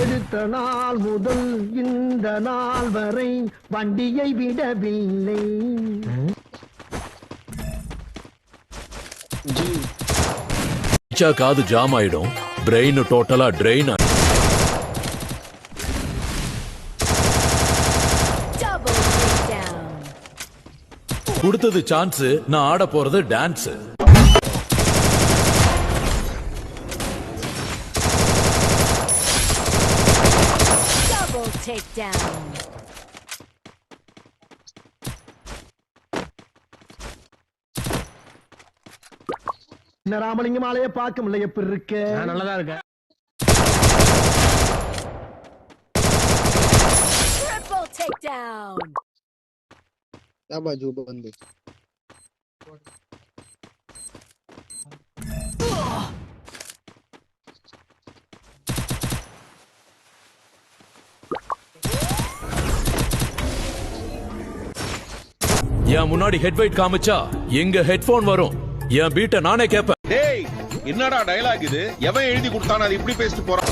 எடுத்த நாள் முதல் இந்த நாள் வரை வண்டியை விடவில்லை. காது ஜாம் ஆயிடும், பிரெயின் டோட்டலா ட்ரெயின். கொடுத்தது சான்ஸ், நான் ஆட போறது டான்ஸ். என்ன ராமலிங்கம் ஆலைய பார்க்க முடியல, எப்படி இருக்க? நல்லதா இருக்க. क्या बाजू बंदे என் முன்னாடி ஹெட் வெயிட் காமிச்சா எங்க ஹெட்போன் வரும், என் பீட்டை நானே கேட்பேன். டேய், என்னடா டயலாக் இது? எவன் எழுதி கொடுத்தானே அது இப்படி பேசிட்டு போறான்?